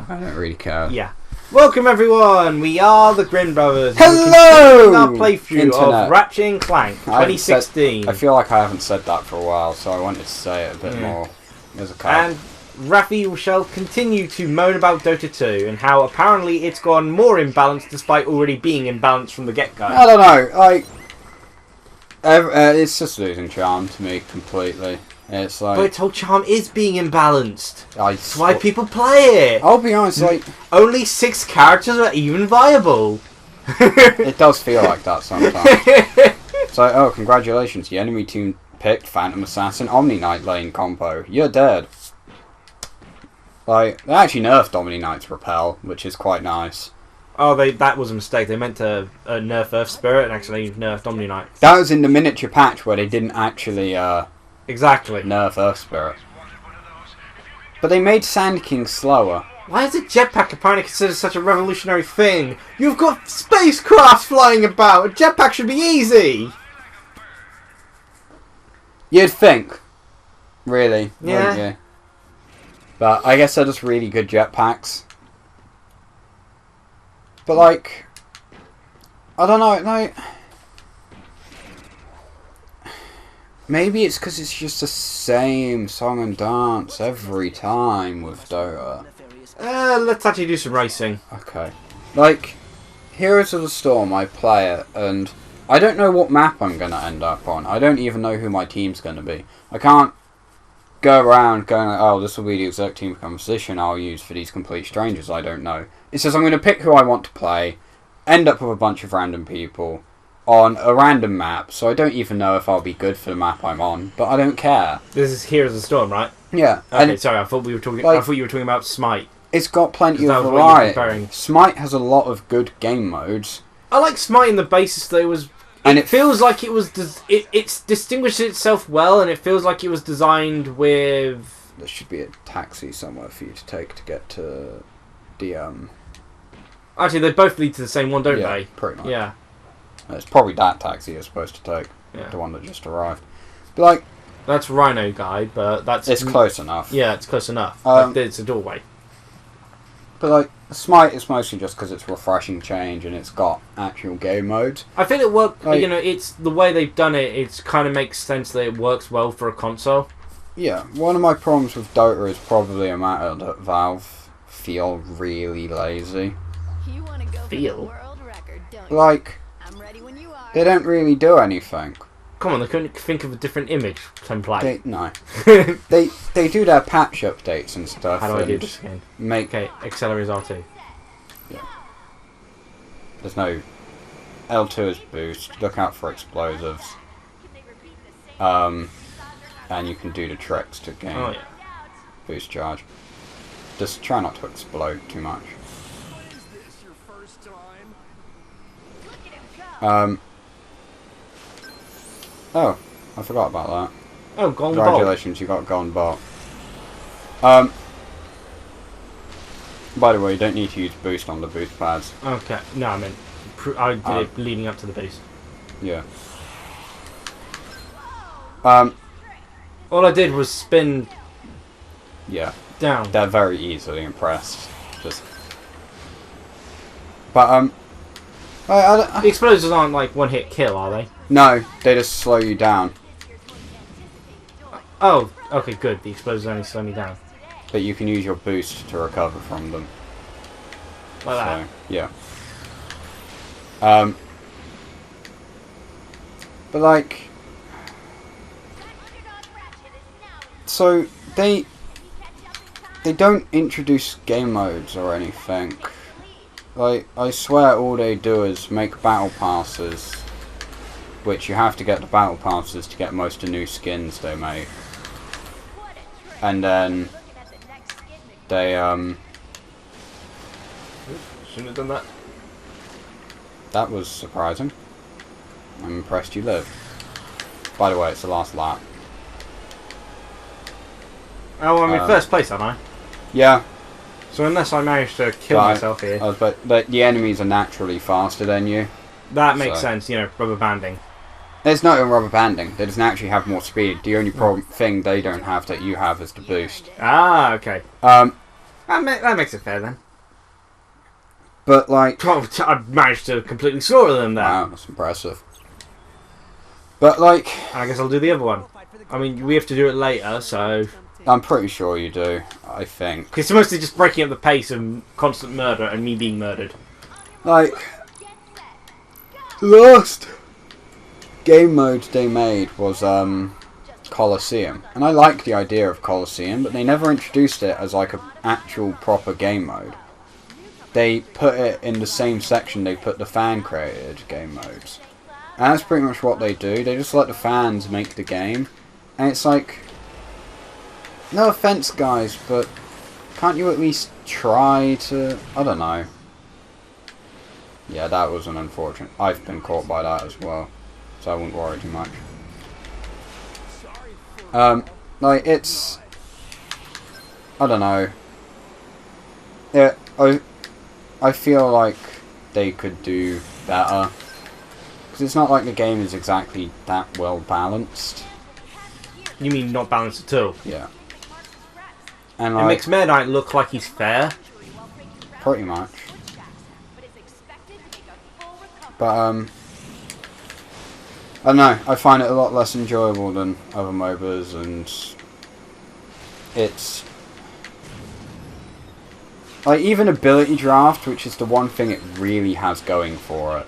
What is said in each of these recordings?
I don't really care. Yeah. Welcome everyone, we are the Grin Brothers. Hello! Our playthrough of Ratchet Clank 2016. I feel like I haven't said that for a while, so I wanted to say it a bit more. There's a cat. And Raph shall continue to moan about Dota 2 and how apparently it's gone more imbalanced despite already being imbalanced from the get-go. I don't know, it's just losing charm to me completely. It's like... But its whole charm is being imbalanced. That's why people play it. I'll be honest, only 6 characters are even viable. It does feel like that sometimes. So, oh, congratulations, the enemy team picked Phantom Assassin Omni Knight lane compo. You're dead. They actually nerfed Omni Knight's repel, which is quite nice. Oh, that was a mistake. They meant to nerf Earth Spirit and actually nerfed Omni Knight. That was in the miniature patch where they didn't actually exactly nerf Earth Spirit. But they made Sand King slower. Why is a jetpack apparently considered such a revolutionary thing? You've got spacecrafts flying about! A jetpack should be easy! You'd think. Really, yeah. Wouldn't you? But I guess they're just really good jetpacks. But like, I don't know, maybe it's because it's just the same song and dance every time with Dota. Let's actually do some racing. Okay. Like, Heroes of the Storm, I play it, and I don't know what map I'm going to end up on. I don't even know who my team's going to be. I can't go around going, oh, this will be the exact team composition I'll use for these complete strangers. I don't know. It says I'm going to pick who I want to play, end up with a bunch of random people on a random map, so I don't even know if I'll be good for the map I'm on, but I don't care. This is Heroes of the Storm, right? Yeah. Okay, sorry, I thought you were talking about Smite. It's got plenty of variety. Smite has a lot of good game modes. I like Smite in the basis that it was... It feels like it was... It's distinguished itself well, and it feels like it was designed with... There should be a taxi somewhere for you to take to get to the... Actually, they both lead to the same one, don't they? Pretty much. Yeah. It's probably that taxi you're supposed to take. Yeah. The one that just arrived. But like... That's Rhino Guide, but that's... It's close enough. Yeah, it's close enough. It's a doorway. But like, Smite is mostly just because it's a refreshing change and it's got actual game modes. I think it worked, it's the way they've done it, it kind of makes sense that it works well for a console. Yeah, one of my problems with Dota is probably a matter that Valve feel really lazy. You want to go for the world record, don't you? Like, I'm ready when you are. they don't really do anything. Come on, they couldn't think of a different image template. No. they do their patch updates and stuff. How do I do this again? Okay, accelerate R2. Yeah. There's no... L2 is boost. Look out for explosives. And you can do the tricks to gain boost charge. Just try not to explode too much. Oh, I forgot about that. Oh, golden ball. Congratulations, you got golden ball. By the way, you don't need to use boost on the boost pads. Okay, no, I mean, I did it leading up to the boost. Yeah. All I did was spin. Yeah. Down. They're very easily impressed. Just. But the explosives aren't like one hit kill, are they? No, they just slow you down. Oh, okay, good. The explosives only slow me down. But you can use your boost to recover from them. Like that? Yeah. But like... So, they don't introduce game modes or anything. Like, I swear all they do is make battle passes, which you have to get the battle passes to get most of the new skins they make. And then they shouldn't have done that. That was surprising. I'm impressed you lived. By the way, it's the last lap. Oh, I'm in first place, aren't I? Yeah. So unless I manage to kill myself here... But the enemies are naturally faster than you. That makes sense, rubber banding. There's not even rubber banding. They just naturally have more speed. The only thing they don't have that you have is the boost. Ah, okay. That makes it fair then. But like, Oh, I managed to completely slaughter them there. wow, that's impressive. But like, I guess I'll do the other one. I mean, we have to do it later, so... I'm pretty sure you do. I think. It's mostly just breaking up the pace of constant murder and me being murdered. Like, the last game mode they made was Colosseum, and I like the idea of Colosseum, but they never introduced it as like an actual proper game mode. They put it in the same section they put the fan created game modes, and that's pretty much what they do. They just let the fans make the game, and it's like, no offense guys, but can't you at least try to, I don't know. Yeah, that was an unfortunate, I've been caught by that as well, so I wouldn't worry too much. Like, it's, I don't know. Yeah, I feel like they could do better, because it's not like the game is exactly that well balanced. You mean not balanced at all? Yeah. And It like, makes Meta Knight look like he's fair. pretty much. But, I don't know, I find it a lot less enjoyable than other MOBAs, and it's... like, even Ability Draft, which is the one thing it really has going for it,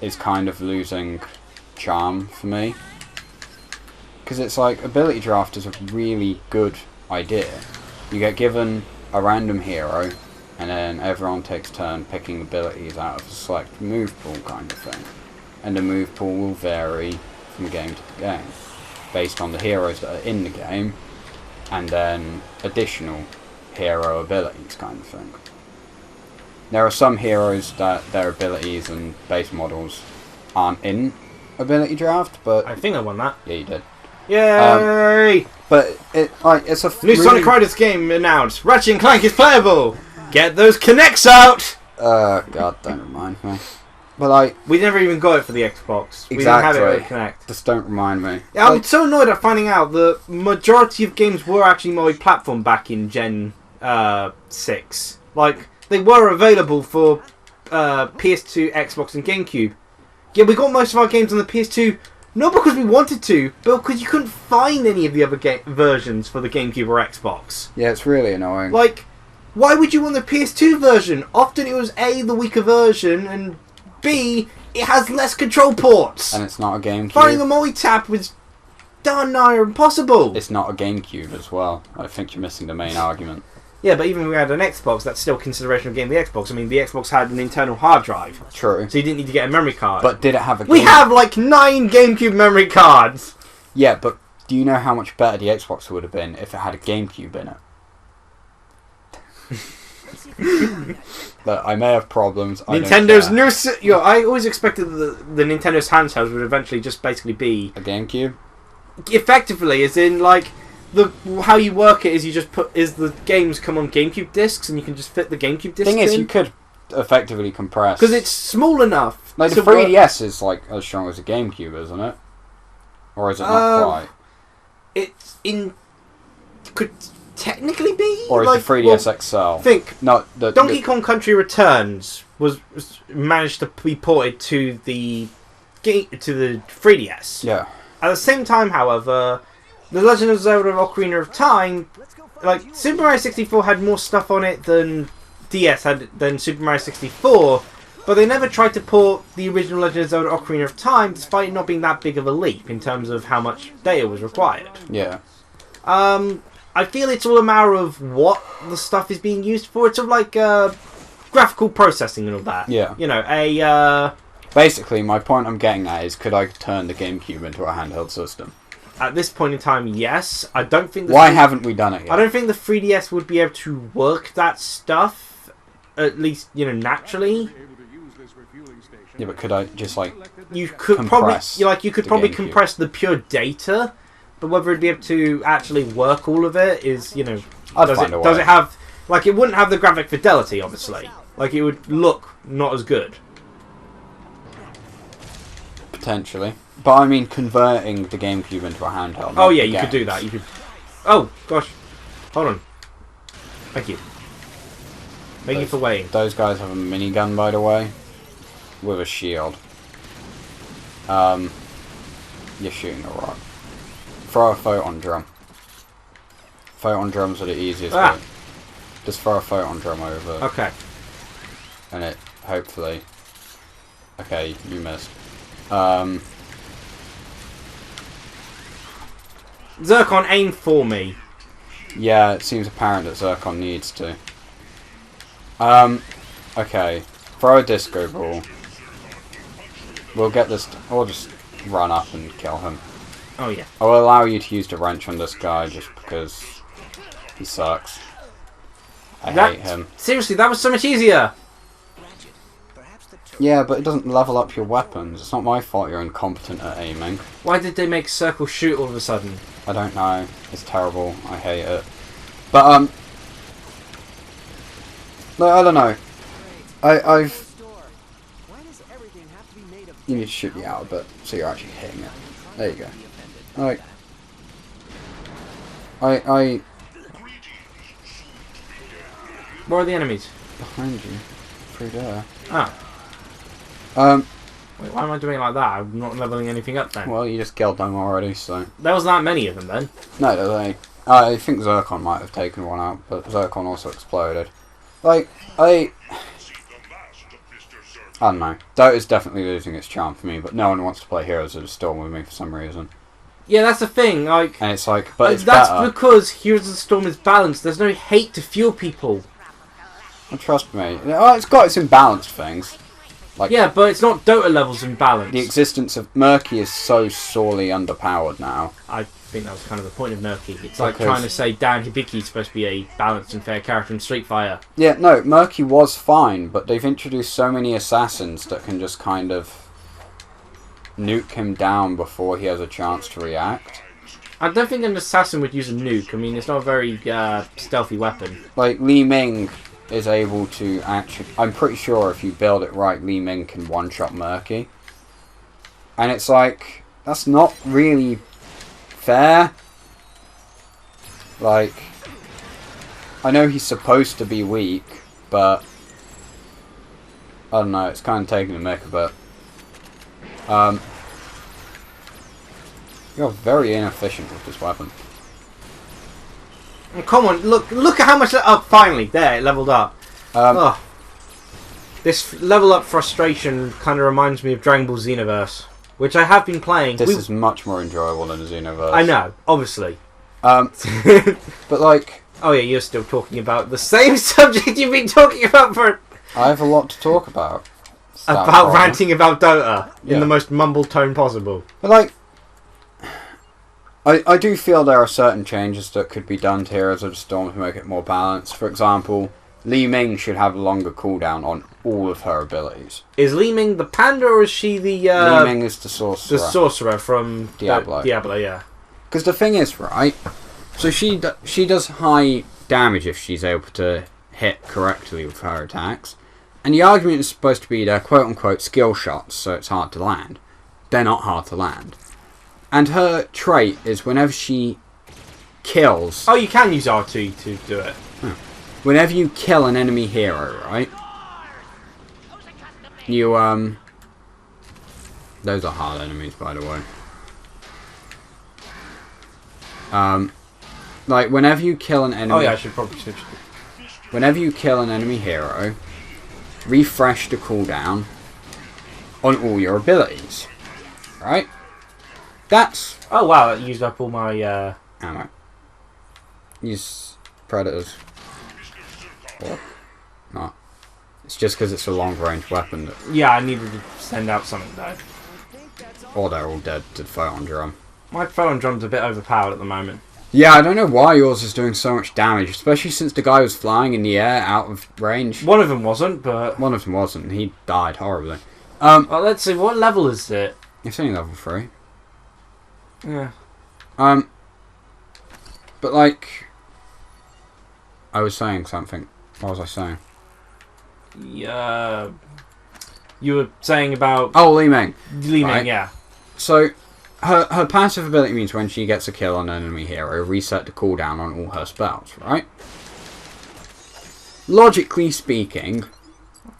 is kind of losing charm for me. Because it's like, Ability Draft is a really good idea. You get given a random hero, and then everyone takes turn picking abilities out of a select move pool kind of thing. And the move pool will vary from game to game, based on the heroes that are in the game, and then additional hero abilities kind of thing. There are some heroes that their abilities and base models aren't in Ability Draft, but... I think I won that. yeah, you did. Yay! But it's a New Sonic Riders game announced. Ratchet Clank is playable. Get those connects out. God, don't remind me. But like, We never even got it for the Xbox. We didn't have it with Connect. just don't remind me. Yeah, I'm so annoyed at finding out the majority of games were actually multi-platform back in Gen 6. Like, they were available for PS2, Xbox, and GameCube. Yeah, we got most of our games on the PS2. Not because we wanted to, but because you couldn't find any of the other versions for the GameCube or Xbox. Yeah, it's really annoying. Like, why would you want the PS2 version? Often it was A, the weaker version, and B, it has less control ports. And it's not a GameCube. Finding a multi-tap was darn nigh impossible. It's not a GameCube as well. I think you're missing the main argument. Yeah, but even if we had an Xbox, that's still consideration of getting the Xbox. I mean, the Xbox had an internal hard drive, True. so you didn't need to get a memory card. But did it have a we have like 9 GameCube memory cards. Yeah, but do you know how much better the Xbox would have been if it had a GameCube in it? But I may have problems. Nintendo I always expected the Nintendo's handhelds would eventually just basically be a GameCube. Effectively, as in like how you work it is you just the games come on GameCube discs and you can just fit the GameCube discs. Thing is, in. you could effectively compress Because it's small enough. Like the 3DS is like as strong as a GameCube, isn't it? Or is it not quite? It's could technically be. Or is like, the 3DS XL? Think no, Donkey Kong Country Returns was managed to be ported to the 3DS. Yeah. At the same time, however, The Legend of Zelda: Ocarina of Time, like Super Mario 64 had more stuff on it than DS had than Super Mario 64, but they never tried to port the original Legend of Zelda: Ocarina of Time, despite it not being that big of a leap in terms of how much data was required. Yeah. I feel it's all a matter of what the stuff is being used for. It's sort of like graphical processing and all that. Yeah. You know, Basically, my point I'm getting at is, could I turn the GameCube into a handheld system? At this point in time, yes. I don't think. Why haven't we done it yet? I don't think the 3DS would be able to work that stuff, at least naturally. Yeah, but could I just like you could compress probably you could probably GameCube? compress the pure data, but whether it'd be able to actually work all of it is I'd find a way. does it have like it wouldn't have the graphic fidelity obviously, like it would look not as good. Potentially. But I mean converting the GameCube into a handheld. Oh yeah, you could do that. You could. Oh gosh, hold on. Thank you. Thank you for waiting. Those guys have a minigun, by the way, with a shield. You're shooting a rock. Throw a photon drum. Photon drums are the easiest way. Just throw a photon drum over. Okay. And it, hopefully... Okay, you missed. Zircon, aim for me. Yeah, it seems apparent that Zircon needs to. Okay. Throw a disco ball. We'll get this... We'll just run up and kill him. Oh, yeah. I'll allow you to use the wrench on this guy just because he sucks. I hate him. Seriously, that was so much easier. Yeah, but it doesn't level up your weapons. It's not my fault you're incompetent at aiming. Why did they make Circle shoot all of a sudden? I don't know. It's terrible. I hate it. But, no, I don't know. I've... You need to shoot me out a bit so you're actually hitting it. There you go. Alright. Where are the enemies? Behind you. Through there. Ah. Wait, why am I doing it like that? I'm not leveling anything up then. Well, you just killed them already, so... There wasn't that many of them then. No, there's only... I think Zircon might have taken one out, but Zircon also exploded. Like, I don't know. Dota's definitely losing its charm for me, but no one wants to play Heroes of the Storm with me for some reason. Yeah, that's the thing. Like, And it's like, but it's that's better. because Heroes of the Storm is balanced. There's no hate to fuel people. Well, trust me. Oh, it's got its imbalanced things. Like, Yeah, but it's not Dota levels imbalance. the existence of Murky is so sorely underpowered now. I think that was kind of the point of Murky. It's like Because- trying to say Dan Hibiki's supposed to be a balanced and fair character in Street Fighter. Yeah, no, Murky was fine, but they've introduced so many assassins that can just kind of nuke him down before he has a chance to react. I don't think an assassin would use a nuke. I mean, it's not a very stealthy weapon. Like, Li Ming is able to actually... I'm pretty sure if you build it right, Li Ming can one-shot Murky. And it's like, that's not really fair. Like, I know he's supposed to be weak, but I don't know, it's kind of taking the mick a bit. You're very inefficient with this weapon. Oh, come on, look at how much... Oh, finally, there, it leveled up. This level up frustration kind of reminds me of Dragon Ball Xenoverse, which I have been playing. This is much more enjoyable than Xenoverse. I know, obviously. But like... Oh yeah, you're still talking about the same subject you've been talking about for... I have a lot to talk about. About ranting about Dota Yeah. in the most mumbled tone possible. But like... I do feel there are certain changes that could be done to Heroes of the Storm to make it more balanced. For example, Li Ming should have a longer cooldown on all of her abilities. Is Li Ming the panda or is she the... Li Ming is the sorcerer. the sorcerer from... Diablo. Diablo, yeah. Because the thing is, right, so she does high damage if she's able to hit correctly with her attacks. And the argument is supposed to be they're quote-unquote skill shots, so it's hard to land. They're not hard to land. And her trait is whenever she kills... Oh, you can use R2 to do it. Whenever you kill an enemy hero, right? You, those are hard enemies, by the way. Like, whenever you kill an enemy... Oh yeah, I should probably switch. Whenever you kill an enemy hero, refresh the cooldown on all your abilities. Right? That's... Oh wow, that used up all my... ammo. Use Predators. Or not. It's just because it's a long-range weapon that... Yeah, I needed to send out something though. Or they're all dead to the photon drum. My phone drum's a bit overpowered at the moment. Yeah, I don't know why yours is doing so much damage, especially since the guy was flying in the air out of range. One of them wasn't, but... One of them wasn't, he died horribly. Well, let's see, what level is it? It's only level 3. Yeah. But like... I was saying something. What was I saying? Yeah. You were saying about... Oh, Li Ming. Li Ming, right. yeah. So, her passive ability means when she gets a kill on an enemy hero, reset the cooldown on all her spells, right? logically speaking,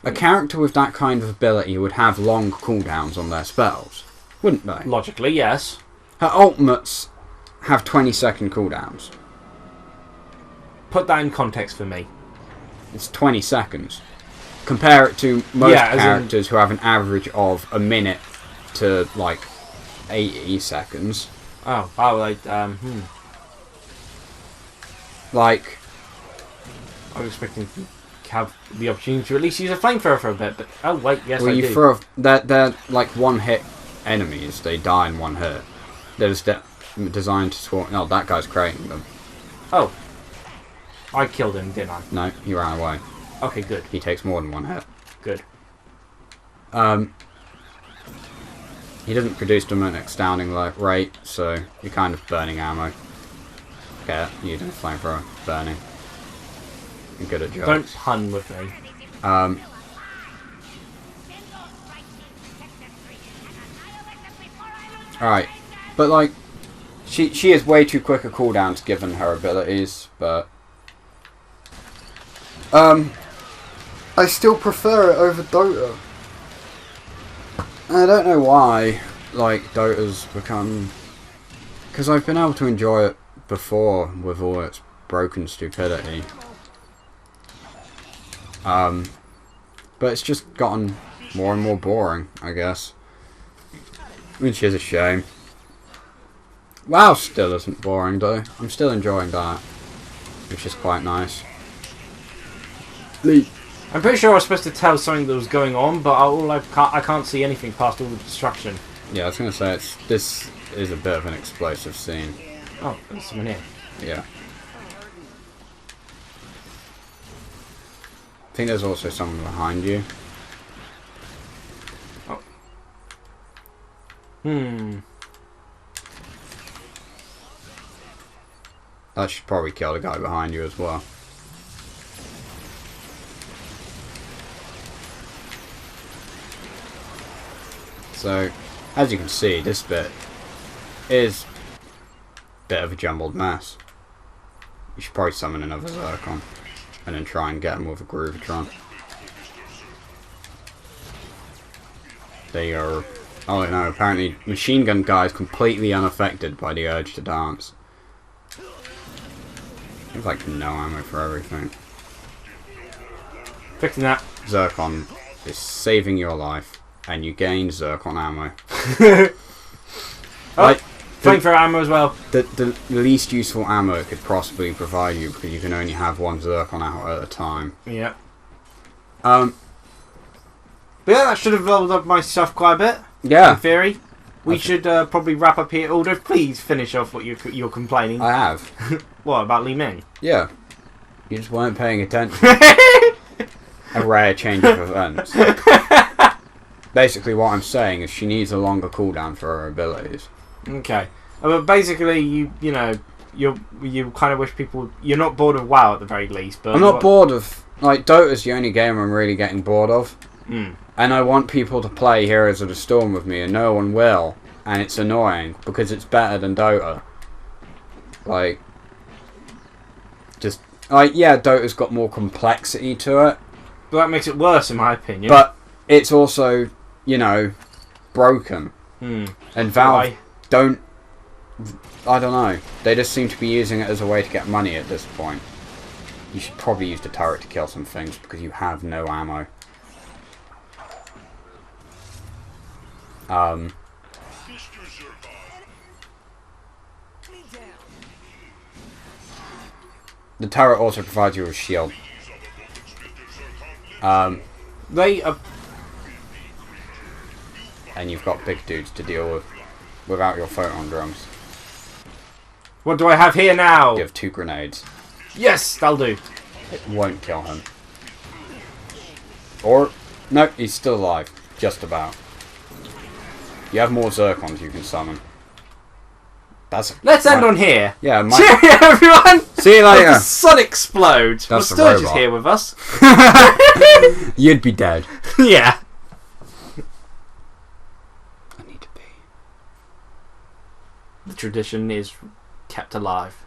a character with that kind of ability would have long cooldowns on their spells, wouldn't they? Logically, yes. Her ultimates have 20-second cooldowns. Put that in context for me. It's 20 seconds. Compare it to most Yeah, as in- characters who have an average of a minute to like 80 seconds. Oh, Like, I was expecting to have the opportunity to at least use a flamethrower for a bit, but oh wait, yes well, I you do. throw. They're like one-hit enemies. They die in one hit. They're just designed to swarm. No, that guy's creating them. Oh. I killed him, didn't I? No, he ran away. Okay, good. He takes more than one hit. Good. He doesn't produce them at an astounding rate, so you're kind of burning ammo. Okay, you do flamethrower, burning. You're good at jokes. Don't pun with me. Alright, but like, she has way too quick a cooldowns given her abilities, but I still prefer it over Dota. I don't know why, like, Dota's become... Because I've been able to enjoy it before with all its broken stupidity. But it's just gotten more and more boring, I guess. Which is a shame. WoW still isn't boring though. I'm still enjoying that. Which is quite nice. I'm pretty sure I was supposed to tell something that was going on, but I can't see anything past all the destruction. Yeah, I was going to say, this is a bit of an explosive scene. Oh, there's someone here. Yeah. I think there's also someone behind you. That should probably kill the guy behind you as well. So, as you can see, this bit is a bit of a jumbled mess. You should probably summon another Zircon and then try and get him with a Groovatron. They are... Oh no, apparently Machine Gun Guy is completely unaffected by the urge to dance. There's like no ammo for everything. Fixing that. Zircon is saving your life, and you gain Zircon ammo. Oh, flamethrower ammo as well. The least useful ammo it could possibly provide you, because you can only have one Zircon out at a time. Yeah. Um. But yeah, that should have leveled up my stuff quite a bit. Yeah. In theory. We should probably wrap up here. Although, please finish off what you're complaining. I have. What, about Li Ming? Yeah. You just weren't paying attention. A rare change of events. Basically, what I'm saying is she needs a longer cooldown for her abilities. Okay. But basically, you kind of wish people... You're not bored of WoW at the very least, but... I'm not bored of... Like, Dota's the only game I'm really getting bored of. Mm. And I want people to play Heroes of the Storm with me, and no one will. And it's annoying, because it's better than Dota. Like... Just... Like, yeah, Dota's got more complexity to it. But that makes it worse, in my opinion. But it's also, you know, broken. Mm. And Valve don't... I don't know. They just seem to be using it as a way to get money at this point. You should probably use the turret to kill some things, because you have no ammo. The turret also provides you with a shield. They are... And you've got big dudes to deal with without your photon drums. What do I have here now? You have 2 grenades. Yes, that'll do. It won't kill him. Or... No, he's still alive. Just about. You have more Zircons you can summon. Let's end on here. Yeah, Cheerio, everyone! See you later. The sun explodes. Well, That's the Sturge is robot. here with us. You'd be dead. Yeah. I need to pee. The tradition is kept alive.